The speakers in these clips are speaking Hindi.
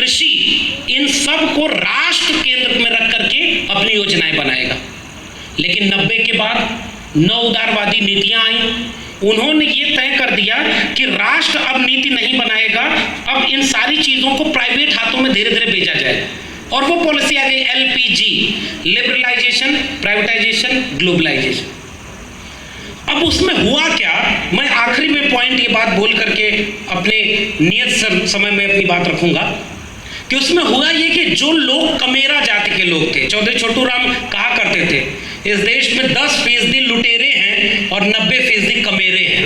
कृषि, इन सब को राष्ट्र केंद्र में रख करके अपनी योजनाएं बनाएगा। लेकिन 90 के बाद 9 उदारवादी नीतियां आई, उन्होंने ये तय कर दिया कि राष्ट्र अब नीति नहीं बनाएगा, अब इन सारी चीज़ों को प्राइवेट हाथों में धीरे धीरे भेजा जाएगा। और वो पॉलिसी आ गई LPG, लिबरलाइजेशन, प्राइवेटाइजेशन, ग्लोबलाइजेशन। अब उसमें हुआ क्या, मैं आखिरी में पॉइंट ये बात बोल करके अपने नियत समय में अपनी बात रखूंगा कि उसमें हुआ ये कि जो लोग कमेरा जाति के लोग थे, चौधरी छोटू राम कहा करते थे इस देश में 10% लुटेरे हैं और 90% कमेरे हैं।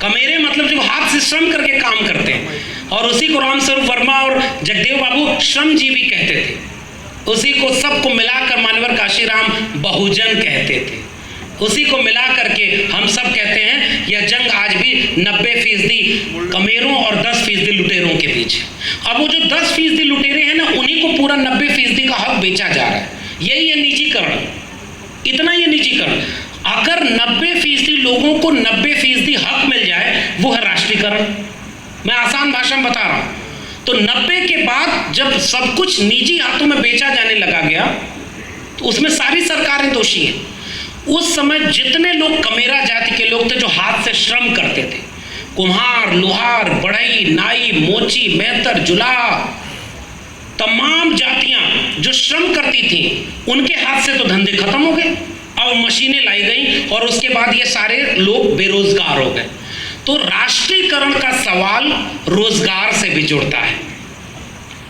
कमेरे मतलब जो हाथ से श्रम करके काम करते हैं, और उसी को रामस्वरूप वर्मा और जगदेव बाबू श्रमजीवी कहते थे। उसी को सबको मिलाकर मान्यवर काशीराम बहुजन कहते थे। उसी को मिला करके हम सब कहते हैं यह जंग आज भी 90% कमेरों और 10% लुटेरों के बीच है। अब वो जो 10% लुटेरे हैं ना, उन्हीं को पूरा 90% का हक बेचा जा रहा है। यही है निजीकरण, इतना ये निजीकरण। अगर 90% लोगों को 90% हक मिल जाए, वो है राष्ट्रीयकरण। मैं आसान भाषा में बता रहा हूं। तो 90 के बाद जब सब कुछ निजी हाथों में बेचा जाने लगा गया, तो उसमें सारी सरकारें दोषी हैं। उस समय जितने लोग कमेरा जाति के लोग थे जो हाथ से श्रम करते थे, कुम्हार, लोहार, बढ़ई, नाई, मोची, मेहतर, जुलाह, तमाम जातियां जो श्रम करती थी, उनके हाथ से तो धंधे खत्म हो गए। अब मशीनें लाई गई और उसके बाद ये सारे लोग बेरोजगार हो गए। तो राष्ट्रीयकरण का सवाल रोजगार से भी जुड़ता है।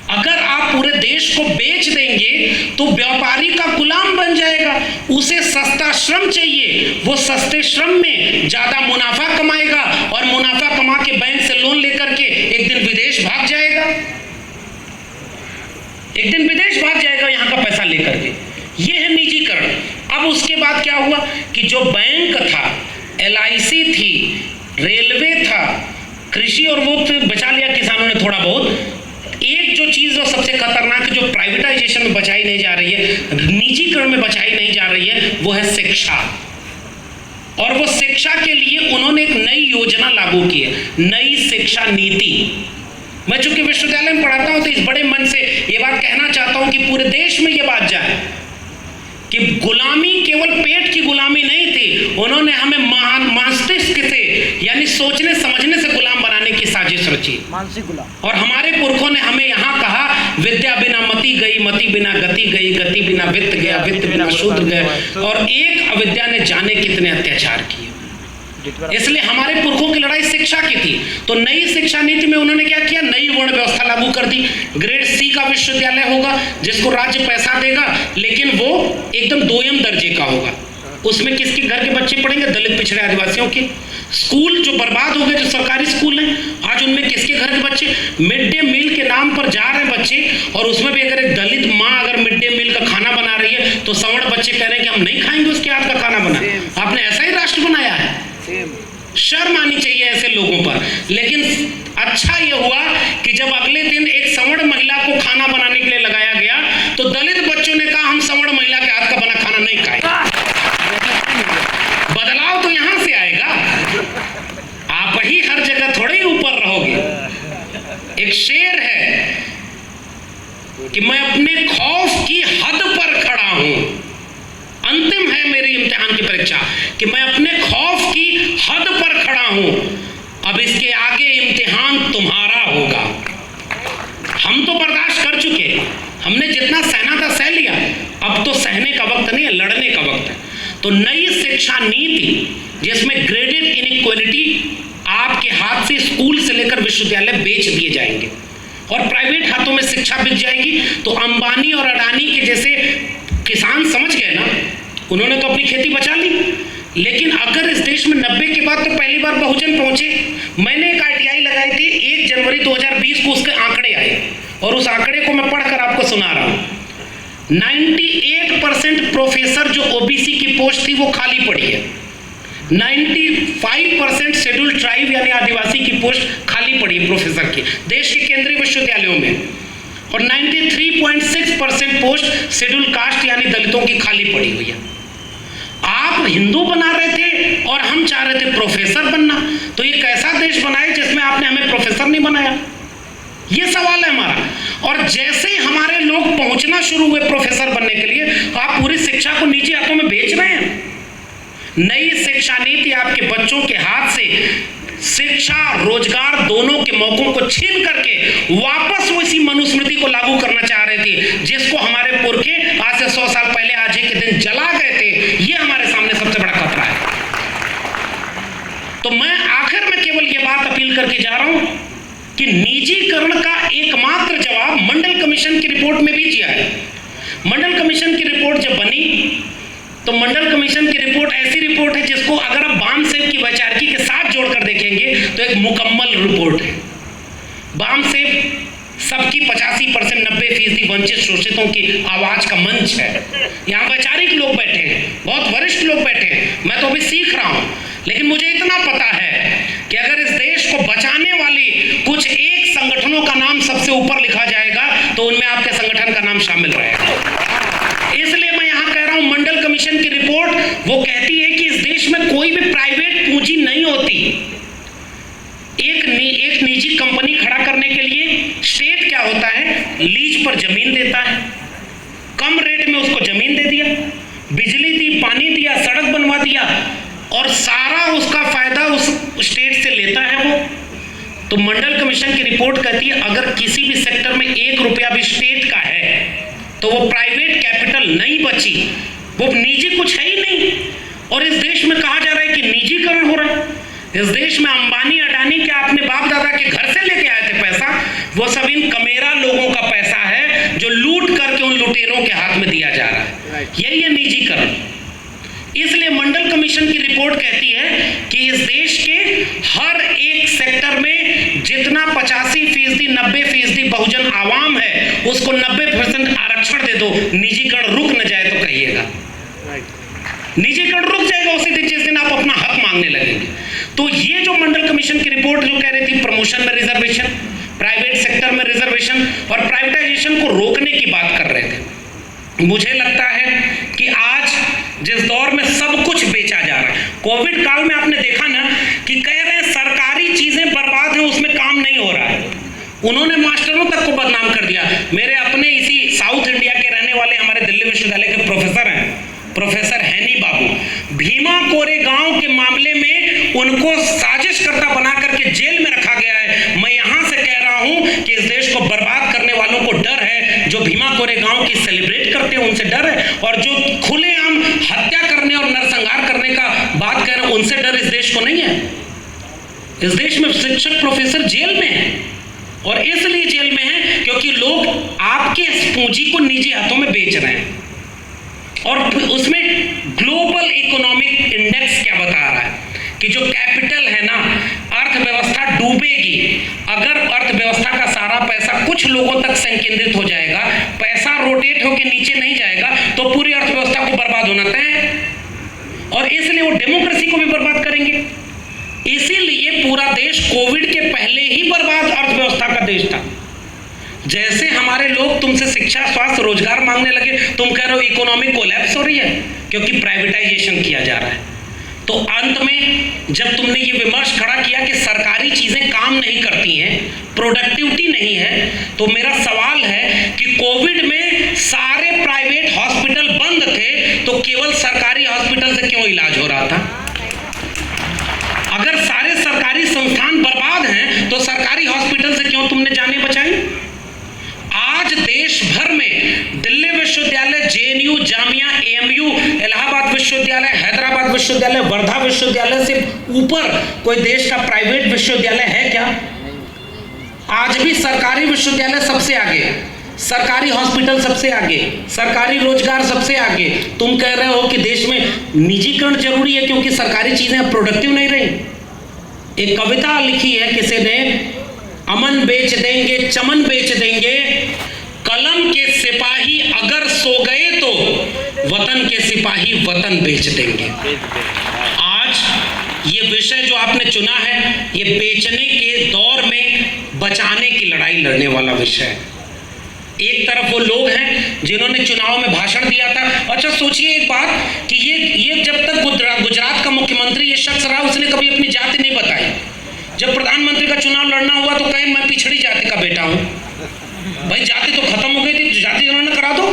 अगर आप पूरे देश को बेच देंगे तो व्यापारी का गुलाम बन जाएगा। उसे सस्ता श्रम चाहिए, वो सस्ते श्रम में ज्यादा मुनाफा कमाएगा और मुनाफा कमा के बैंक से लोन लेकर के एक दिन विदेश भाग जाएगा, एक दिन विदेश भाग जाएगा यहाँ का पैसा लेकर के। ये है निजीकरण। अब उसके बाद क्या हुआ कि जो बैंक था, LIC थी, रेलवे था, कृषि और वो बचा लिया किसानों ने थोड़ा बहुत। एक जो चीज जो सबसे खतरनाक जो प्राइवेटाइजेशन में बचाई नहीं जा रही है, निजीकरण में बचाई नहीं जा रही है, वो है शिक्षा। और वो शिक्षा के लिए उन्होंने एक नई योजना लागू की है, नई शिक्षा नीति। मैं चूंकि विश्वविद्यालय में पढ़ाता हूं तो इस बड़े मन से ये बात कहना चाहता हूं कि पूरे देश में ये बात जाए कि गुलामी केवल पेट की गुलामी नहीं थी, उन्होंने हमें मस्तिष्क से यानी सोचने समझने से गुलाम बनाने की साजिश रची, मानसिक गुलाम। और हमारे पुरखों ने हमें यहाँ कहा विद्या बिना मति गई, मति बिना गति गई, गति बिना वित्त गया, वित्त बिना शूद्र गया। और एक अविद्या ने जाने कितने अत्याचार किए। इसलिए हमारे पुरखों की लड़ाई शिक्षा की थी। तो नई शिक्षा नीति में उन्होंने क्या किया, नई वर्ण व्यवस्था लागू कर दी। ग्रेड C का विश्वविद्यालय होगा जिसको राज्य पैसा देगा, लेकिन वो एकदम दोयम दर्जे का होगा। उसमें किसके घर के बच्चे पढ़ेंगे, दलित पिछड़े आदिवासियों के। स्कूल जो बर्बाद हो गए, जो सरकारी स्कूल हैं, आज उनमें किसके घर के बच्चे, मिड डे मील के नाम पर जा रहे हैं बच्चे, और उसमें भी अगर एक दलित माँ अगर मिड डे मील का खाना बना रही है तो सवर्ण बच्चे कह रहे हैं कि हम नहीं खाएंगे उसके हाथ का खाना बना। आपने ऐसा ही राष्ट्र बनाया है। शर्म आनी चाहिए ऐसे लोगों पर। लेकिन अच्छा यह हुआ कि जब अगले दिन एक सवर्ण महिला को खाना बनाने के लिए लगाया गया तो दलित बच्चों ने कहा हम सवर्ण महिला के हाथ का बना खाना नहीं खाएंगे। बदलाव तो यहां से आएगा, आप ही हर जगह थोड़े ही ऊपर रहोगे। एक शेर है कि मैं अपने खौफ की हद पर खड़ा हूं, अंतिम है मेरी इम्तिहान की परीक्षा कि मैं अपने खौफ की हद पर खड़ा हूं, अब इसके आगे इम्तिहान तुम्हारा होगा। हम तो बर्दाश्त कर चुके, हमने जितना सहना था सह लिया, अब तो सहने का वक्त नहीं है, लड़ने का वक्त है। तो नई शिक्षा नीति जिसमें ग्रेडेड इनइक्वालिटी, आपके हाथ से स्कूल से लेकर विश्वविद्यालय बेच दिए जाएंगे और प्राइवेट हाथों में शिक्षा बिक जाएगी। तो अंबानी और अडानी के जैसे किसान समझ गए ना, उन्होंने तो अपनी खेती बचा ली। लेकिन अगर इस देश में 90 के बाद तो पहली बार बहुजन पहुंचे। मैंने एक RTI लगाई थी 1 जनवरी 2020 को, उसके आंकड़े आए और उस आंकड़े को मैं पढ़कर आपको सुना रहा हूं। 98% प्रोफेसर जो OBC की पोस्ट थी वो खाली पड़ी है। 95% शेड्यूल्ड ट्राइब यानी आदिवासी की पोस्ट खाली पड़ी है प्रोफेसर की देश के केंद्रीय विश्वविद्यालयों में, और 93.6% पोस्ट शेड्यूल कास्ट यानी दलितों की खाली पड़ी हुई है। आप हिंदू बना रहे थे और हम चाह रहे थे प्रोफेसर बनना, तो ये कैसा देश बनाए जिसमें आपने हमें प्रोफेसर नहीं बनाया? ये सवाल है हमारा। और जैसे ही हमारे लोग पहुंचना शुरू हुए प्रोफेसर बनने के लिए, आप पूरी शिक्षा को निजी हाथों में बेच रहे हैं। नई शिक्षा नीति आपके बच्चों के हाथ से शिक्षा रोजगार दोनों के मौकों को छीन करके वापस उसी मनुस्मृति को लागू करना चाह रहे थे, जिसको हमारे पुरखे आज से 100 साल पहले आज ही के दिन जला गए थे। ये हमारे सामने सबसे बड़ा खतरा है। तो मैं आखिर में केवल ये बात अपील करके जा रहा हूं कि निजीकरण का एकमात्र जवाब मंडल कमीशन की रिपोर्ट में भी दिया है। मंडल कमीशन की रिपोर्ट जब बनी तो मंडल कमीशन की रिपोर्ट ऐसी रिपोर्ट है जिसको अगर आप बामसेब की वैचारिकी के साथ जोड़कर देखेंगे तो एक मुकम्मल रिपोर्ट है। बामसेब सबकी 85% 90% वंचित शोषितों की आवाज का मंच है। यहाँ वैचारिक लोग बैठे हैं, बहुत वरिष्ठ लोग बैठे हैं। मैं तो अभी सीख रहा हूँ, लेकिन मुझे इतना पता है कि अगर इस देश को बचाने वाली कुछ एक संगठनों का नाम सबसे ऊपर लिखा जाएगा तो उनमें आपके संगठन का नाम शामिल रहेगा। इसलिए मैं यहां कह रहा हूं, मंडल कमीशन की रिपोर्ट वो कहती है कि इस देश में कोई भी प्राइवेट पूंजी नहीं होती। एक निजी कंपनी खड़ा करने के लिए स्टेट क्या होता है, लीज पर जमीन देता है, कम रेट में उसको जमीन दे दिया, बिजली दी, पानी दिया, सड़क बनवा दिया और सारा उसका फायदा उस स्टेट से लेता है वो। तो मंडल कमीशन की रिपोर्ट कहती है अगर किसी भी सेक्टर में 1 रुपया भी स्टेट का है तो वो प्राइवेट कैपिटल नहीं बची, वो निजी कुछ है ही नहीं। और इस देश में कहा जा रहा है कि निजीकरण हो रहा है। इस देश में अंबानी अडानी क्या अपने बाप दादा के घर से लेके आए थे पैसा? वो सब इन कमेरा लोगों का पैसा है जो लूट करके उन लुटेरों के हाथ में दिया जा रहा है। यही है निजीकरण। इसलिए मंडल कमीशन की रिपोर्ट कहती है कि इस देश के हर एक सेक्टर में जितना 85% 90% बहुजन आवाम है उसको 90% आरक्षण दे दो, निजीकरण रुक न जाए तो कहिएगा। निजीकरण रुक जाएगा उसी दिन जिस दिन आप अपना हक मांगने लगेंगे। तो ये जो मंडल कमीशन की रिपोर्ट जो कह रही थी प्रमोशन में रिजर्वेशन, प्राइवेट सेक्टर में रिजर्वेशन और प्राइवेटाइजेशन को रोकने की बात कर रहे थे, मुझे लगता है कि आज जिस दौर में सब कुछ बेचा जा रहा है, कोविड काल में आपने देखा ना कि कह रहे हैं सरकारी चीजें बर्बाद हैं, उसमें काम नहीं हो रहा है। उन्होंने मास्टरों तक को बदनाम कर दिया। मेरे अपने इसी साउथ इंडिया के रहने वाले हमारे दिल्ली विश्वविद्यालय के प्रोफेसर हैं, प्रोफेसर हैनी बाबू, भीमा कोरेगांव के मामले में उनको साजिशकर्ता बना करके जेल में रखा गया है। मैं यहां से कह रहा हूं कि इस देश को बर्बाद करने वालों को डर है, जो भीमा कोरेगांव की सेलिब्रेट करते हैं उनसे डर है, और जो खुलेआम हत्या करने और नरसंहार करने का बात कर रहे हैं उनसे डर इस देश को नहीं है। इस देश में शिक्षक प्रोफेसर जेल में है, और इसलिए जेल में है क्योंकि लोग आपके पूंजी को निजी हाथों में बेच रहे हैं। और उसमें ग्लोबल इकोनॉमिक इंडेक्स क्या बता रहा है कि जो कैपिटल है ना, अर्थव्यवस्था डूबेगी अगर अर्थव्यवस्था का सारा पैसा कुछ लोगों तक संकेंद्रित हो जाएगा, पैसा रोटेट होकर नीचे नहीं जाएगा तो पूरी अर्थव्यवस्था को बर्बाद होना तय है, और इसलिए वो डेमोक्रेसी को भी बर्बाद करेंगे। इसीलिए पूरा देश कोविड के पहले ही बर्बाद अर्थव्यवस्था का देश था। जैसे हमारे लोग तुमसे शिक्षा, स्वास्थ्य, रोजगार मांगने लगे, तुम कह रहे हो इकोनॉमिक कोलैप्स हो रही है क्योंकि प्राइवेटाइजेशन किया जा रहा है। तो अंत में जब तुमने ये विमर्श खड़ा किया कि सरकारी चीजें काम नहीं करती हैं, प्रोडक्टिविटी नहीं है, तो मेरा सवाल है कि कोविड में सारे प्राइवेट हॉस्पिटल बंद थे तो केवल सरकारी हॉस्पिटल से क्यों इलाज हो रहा था? अगर सारे सरकारी संस्थान बर्बाद हैं तो सरकारी हॉस्पिटल से क्यों तुमने जानें बचाई? आज देश भर में दिल्ली विश्वविद्यालय, जेएनयू, जामिया, एएमयू, इलाहाबाद विश्वविद्यालय, हैदराबाद विश्वविद्यालय, वर्धा विश्वविद्यालय से ऊपर कोई देश का प्राइवेट विश्वविद्यालय है क्या? आज भी सरकारी विश्वविद्यालय सबसे आगे, सरकारी हॉस्पिटल सबसे आगे, सरकारी रोजगार सबसे आगे। तुम कह रहे हो कि देश में निजीकरण जरूरी है क्योंकि सरकारी चीजें प्रोडक्टिव नहीं रही। एक कविता लिखी है किसी ने, अमन बेच देंगे, चमन बेच देंगे, कलम के सिपाही अगर सो गए तो वतन के सिपाही वतन बेच देंगे। आज ये विषय जो आपने चुना है, ये बेचने के दौर में बचाने की लड़ाई लड़ने वाला विषय है। एक तरफ वो लोग हैं जिन्होंने चुनाव में भाषण दिया था। अच्छा सोचिए एक बात कि ये जब तक गुजरात का मुख्यमंत्री ये शख्स रहा, उसने कभी अपनी जाति नहीं बताई। जब प्रधानमंत्री का चुनाव लड़ना हुआ तो कहे मैं पिछड़ी जाति का बेटा हूं। भाई जाति तो खत्म हो गई थी, जाति जनगणना करा दो।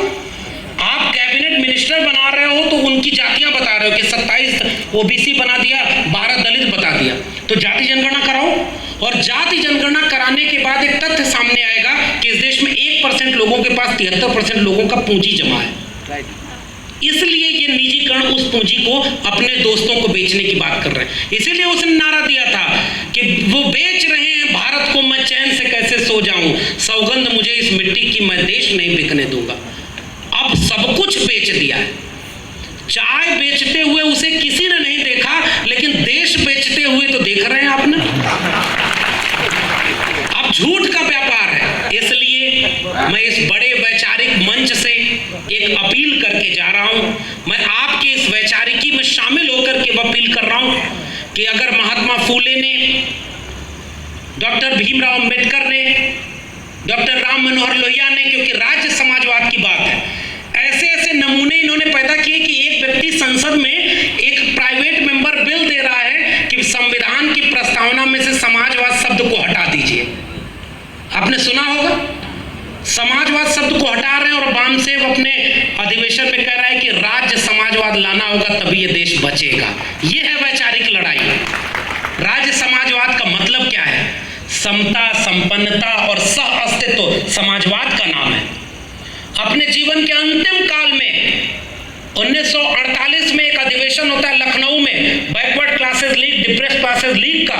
आप कैबिनेट मिनिस्टर बना रहे हो तो उनकी जातियां बता रहे हो कि 27 ओबीसी बना दिया, 12 दलित बता दिया, तो जाति जनगणना कराओ। और जाति जनगणना कराने के बाद एक तथ्य सामने आएगा कि इस देश में 1% लोगों के पास 73% लोगों का पूंजी जमा है। इसलिए ये निजीकरण उस पूंजी को अपने दोस्तों को बेचने की बात कर रहे हैं। इसीलिए उसने नारा दिया था कि वो बेच रहे हैं भारत को, मैं चैन से कैसे सो जाऊं, सौगंध मुझे इस मिट्टी की, मैं देश नहीं बिकने दूंगा। अब सब कुछ बेच दिया है। चाय बेचते हुए उसे किसी ने नहीं देखा, लेकिन देश बेचते हुए तो देख रहे हैं आपने। अब झूठ का व्यापार है। इसलिए मैं इस बड़े वैचारिक मंच से एक अपील करके जा रहा हूं। मैं आपके इस वैचारिकी में शामिल होकर के अपील कर रहा हूं कि अगर महात्मा फूले ने, डॉक्टर भीमराव अंबेडकर ने, डॉक्टर राम मनोहर लोहिया ने, क्योंकि राज्य समाजवाद की बात है, ऐसे ऐसे नमूने इन्होंने पैदा किए कि एक व्यक्ति संसद में एक प्राइवेट मेंबर बिल दे रहा है कि संविधान की प्रस्तावना में से समाजवाद शब्द को हटा दीजिए। आपने सुना होगा, समाजवाद शब्द को हटा रहे हैं और बामसेव अपने अधिवेशन में कह रहा है कि राज्य समाजवाद लाना होगा तभी ये देश बचेगा। ये है वैचारिक लड़ाई। राज्य समाजवाद का मतलब क्या है? समता, संपन्नता और सह अस्तित्व समाजवाद का नाम है। अपने जीवन के अंतिम काल में 1948 में एक अधिवेशन होता है लखनऊ में, backward classes league, depressed classes league का।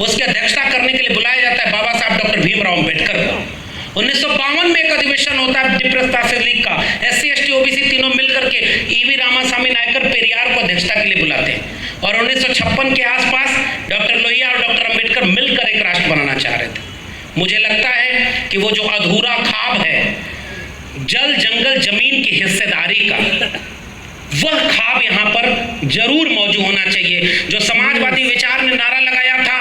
उसकी अध्यक्षता करने के लिए बुलाया जाता है बाबा साहब डॉक्टर भीमराव अंबेडकर को। 1952 में एक अधिवेशन होता है डिप्रेस्ड क्लासेस लीग का, SC ST OBC तीनों मिलकर के EV रामास्वामी नायकर पेरियार को अध्यक्षता के लिए बुलाते हैं। और 1956 के आसपास डॉक्टर लोहिया और डॉक्टर अंबेडकर मिलकर एक राष्ट्र बनाना चाह रहे थे। मुझे लगता है कि वो जो अधूरा ख्वाब है जल जंगल जमीन की हिस्सेदारी का, वह ख्वाब यहाँ पर जरूर मौजूद होना चाहिए। जो समाजवादी विचार ने नारा लगाया था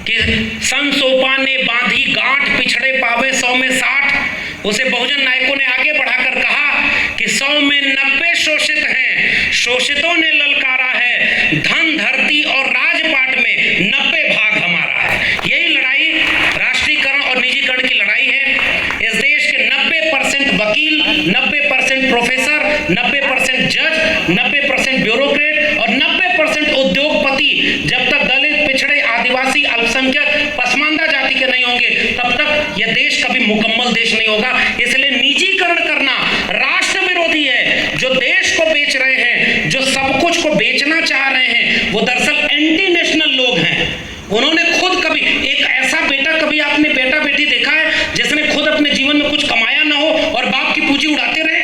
कि संसोपा ने बांधी गांठ, पिछड़े पावे 100 में 60, उसे बहुजन नायकों ने आगे बढ़ाकर कहा कि 100 में 90 शोषित हैं, शोषितों ने ललकारा है, धन धरती और राजपाट में 90 भाग हमारा है। यही लड़ाई राष्ट्रीयकरण और निजीकरण की लड़ाई है। इस देश के 90% वकील, 90% प्रोफेसर, 90% जज, 90% ब्यूरोक्रेट और 90% उद्योगपति जब तक दलित, पिछड़े, आदिवासी, अल्पसंख्यक, पसमानदा जाति के नहीं होंगे तब तक यह देश कभी मुकम्मल देश नहीं होगा। इसलिए निजीकरण करना राष्ट्र विरोधी है। जो देश को बेच रहे हैं, जो सब कुछ को बेचना चाह रहे हैं, वो दरअसल एंटी नेशनल लोग हैं। उन्होंने खुद कभी एक ऐसा बेटा, कभी आपने बेटा बेटी देखा है जिसने खुद अपने जीवन में कुछ कमाया ना हो और बाप की पूंजी उड़ाते रहे?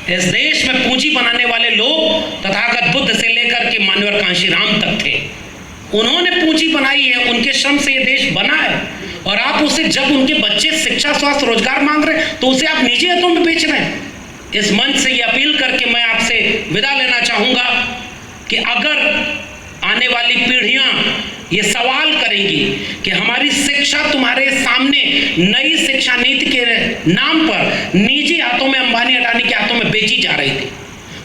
इस देश में पूंजी बनाने वाले लोग तथागत बुद्ध से लेकर के मान्यवर कांशीराम तक थे। उन्होंने पूंजी बनाई है, उनके श्रम से ये देश बना है। और आप उसे, जब उनके बच्चे शिक्षा, स्वास्थ्य, रोजगार मांग रहे हैं तो उसे आप निजी हितों में बेच रहे हैं। इस मंच से ये अपील करके मैं आपसे विदा लेना चाहूंगा कि अगर आने वाली पीढ़ियां ये सवाल करेंगी कि हमारी शिक्षा तुम्हारे सामने नई शिक्षा नीति के नाम पर निजी हाथों में, अंबानी अडानी के हाथों में बेची जा रही थी।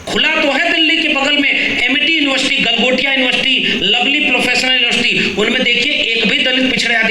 खुला तो है दिल्ली के बगल में MIT university, Galgotia university, lovely professional university, उनमें देखिए एक भी दलित, पिछड़े